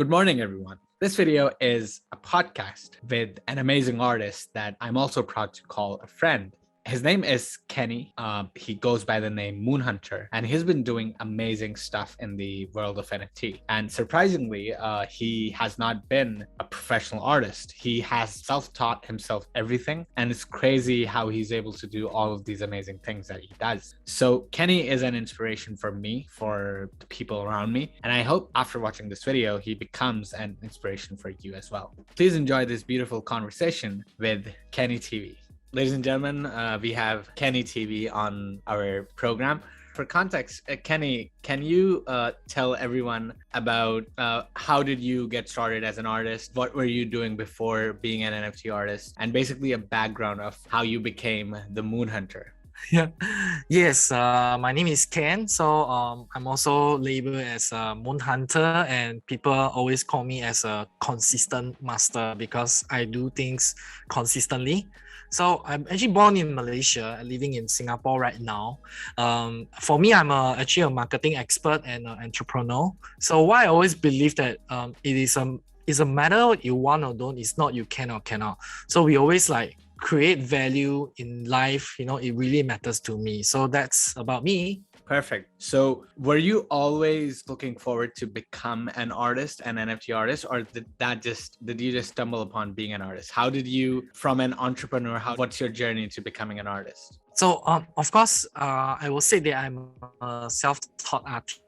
Good morning, everyone. This video is a podcast with an amazing artist that I'm also proud to call a friend. His name is Kenny. He goes by the name Moonhunter, and he's been doing amazing stuff in the world of NFT. And surprisingly, he has not been a professional artist. He has self-taught himself everything, and it's crazy how he's able to do all of these amazing things that he does. So Kenny is an inspiration for me, for the people around me, and I hope after watching this video, he becomes an inspiration for you as well. Please enjoy this beautiful conversation with Kenny TV. Ladies and gentlemen, we have Kenny TV on our program. For context, Kenny, can you tell everyone about how did you get started as an artist? What were you doing before being an NFT artist? And basically a background of how you became the Moonhunter. Yes, my name is Ken. So I'm also labeled as a Moonhunter, and people always call me as a consistent master because I do things consistently. So I'm actually born in Malaysia, living in Singapore right now. For me, I'm actually a marketing expert and an entrepreneur. So why I always believe that it's a matter you want or don't, it's not you can or cannot. So we always create value in life. It really matters to me. So that's about me. Perfect. So were you always looking forward to become an artist, an NFT artist, or did you just stumble upon being an artist? How did you, from an entrepreneur, what's your journey to becoming an artist? So of course, I will say that I'm a self-taught artist.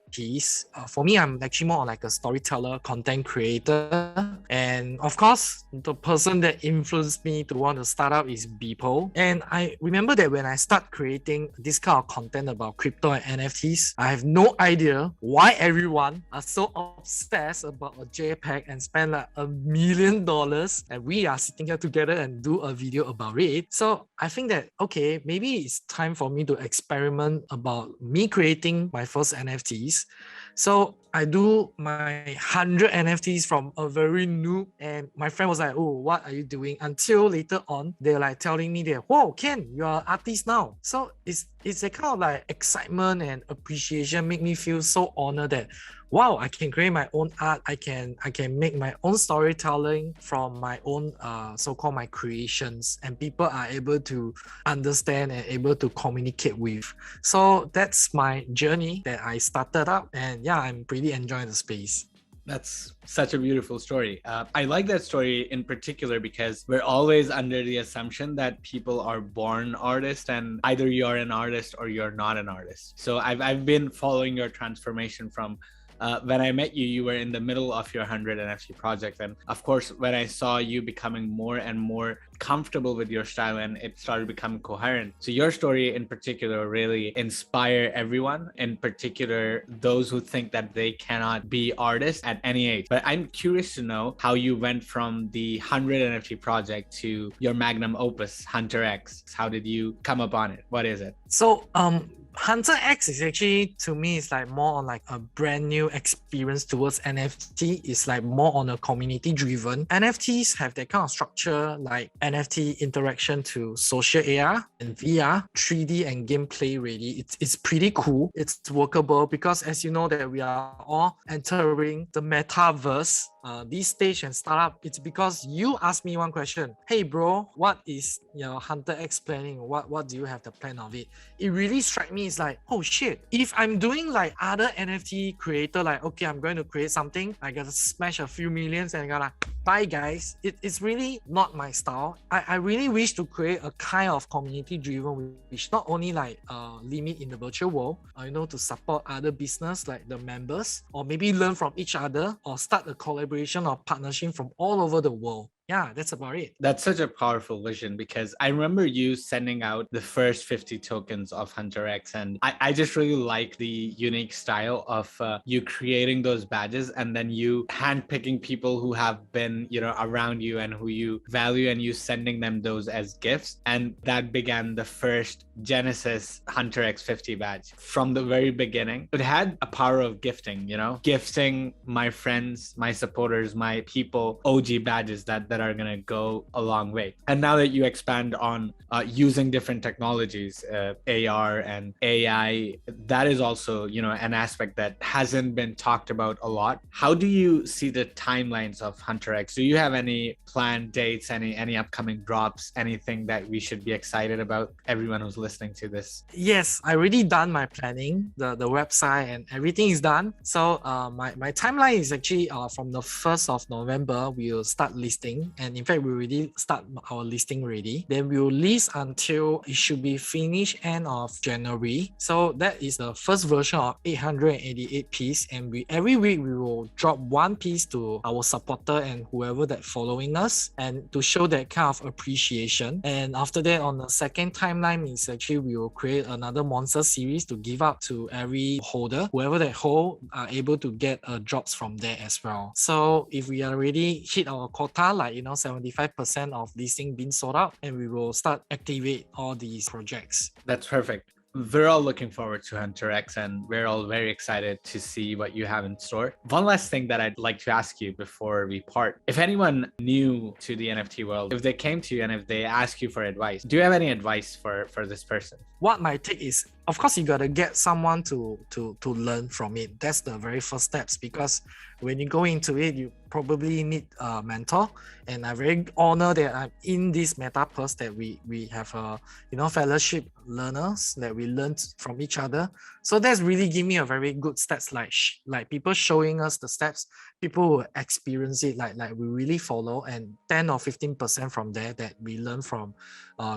For me, I'm actually more like a storyteller, content creator. And of course, the person that influenced me to want to start up is Beeple. And I remember that when I start creating this kind of content about crypto and NFTs, I have no idea why everyone are so obsessed about a JPEG and spend like $1 million. And we are sitting here together and do a video about it. So I think that, okay, maybe it's time for me to experiment about me creating my first NFTs. So I do my 100 NFTs from a very noob, and my friend was like, oh, what are you doing? Until later on, they're like telling me that, whoa, Ken, you're an artist now. So it's a kind of like excitement and appreciation make me feel so honored that, wow, I can create my own art. I can make my own storytelling from my own so-called my creations, and people are able to understand and able to communicate with. So that's my journey that I started up, and yeah, I'm pretty enjoying the space. That's such a beautiful story. I like that story in particular because we're always under the assumption that people are born artists, and either you're an artist or you're not an artist. So I've been following your transformation from when I met you, you were in the middle of your 100 NFT project. And of course, when I saw you becoming more and more comfortable with your style and it started becoming coherent. So your story in particular really inspire everyone, in particular, those who think that they cannot be artists at any age. But I'm curious to know how you went from the 100 NFT project to your magnum opus, HunterX. How did you come upon it? What is it? So, HunterX is actually, to me, it's like more on like a brand new experience towards NFT. It's like more on a community driven. NFTs have that kind of structure like NFT interaction to social AR and VR, 3D and gameplay ready. It's pretty cool. It's workable because as you know that we are all entering the metaverse. This stage and startup, it's because you asked me one question. Hey bro, what is your HunterX planning? What do you have the plan of it? It really struck me. It's like, oh shit, if I'm doing like other NFT creator, like okay, I'm going to create something, I gotta smash a few millions and I gotta bye guys. It's really not my style. I really wish to create a kind of community driven which not only like limit in the virtual world, to support other business like the members, or maybe learn from each other or start a collaboration or partnership from all over the world. Yeah, that's about it. That's such a powerful vision because I remember you sending out the first 50 tokens of HunterX, and I just really like the unique style of you creating those badges and then you handpicking people who have been, around you and who you value, and you sending them those as gifts. And that began the first Genesis HunterX 50 badge from the very beginning, it had a power of gifting, gifting my friends, my supporters, my people, OG badges that are going to go a long way. And now that you expand on using different technologies, AR and AI, that is also, an aspect that hasn't been talked about a lot. How do you see the timelines of HunterX? Do you have any planned dates, any upcoming drops, anything that we should be excited about, everyone who's listening to this? Yes, I already done my planning, the website and everything is done. So my timeline is actually from the 1st of November, we'll start listing. And in fact, we already start our listing already. Then we will list until it should be finished end of January. So that is the first version of 888 piece. And every week we will drop one piece to our supporter and whoever that following us, and to show that kind of appreciation. And after that, on the second timeline is actually we will create another monster series to give out to every holder. Whoever that hold are able to get drops from there as well. So if we already hit our quota, like 75% of listing being sold out, and we will start activate all these projects. That's perfect. We're all looking forward to HunterX, and we're all very excited to see what you have in store. One last thing that I'd like to ask you before we part. If anyone new to the NFT world, if they came to you and if they ask you for advice, do you have any advice for this person? What my take is, of course, you got to get someone to learn from it. That's the very first steps, because when you go into it, you probably need a mentor. And I'm very honored that I'm in this metapurse, that we have fellowship learners, that we learn from each other. So that's really give me a very good stats, like people showing us the steps, people who experience it, like we really follow, and 10 or 15% from there that we learn from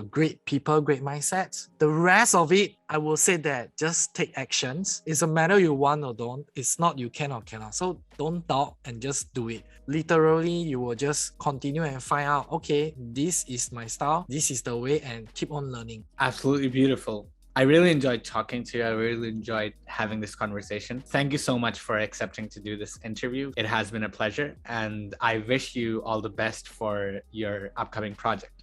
great people, great mindsets. The rest of it, I will say that just take actions. It's a matter you want or don't. It's not you can or cannot. So don't doubt and just do it. Literally, you will just continue and find out, okay, this is my style, this is the way, and keep on learning. Absolutely beautiful. I really enjoyed talking to you. I really enjoyed having this conversation. Thank you so much for accepting to do this interview. It has been a pleasure, and I wish you all the best for your upcoming project.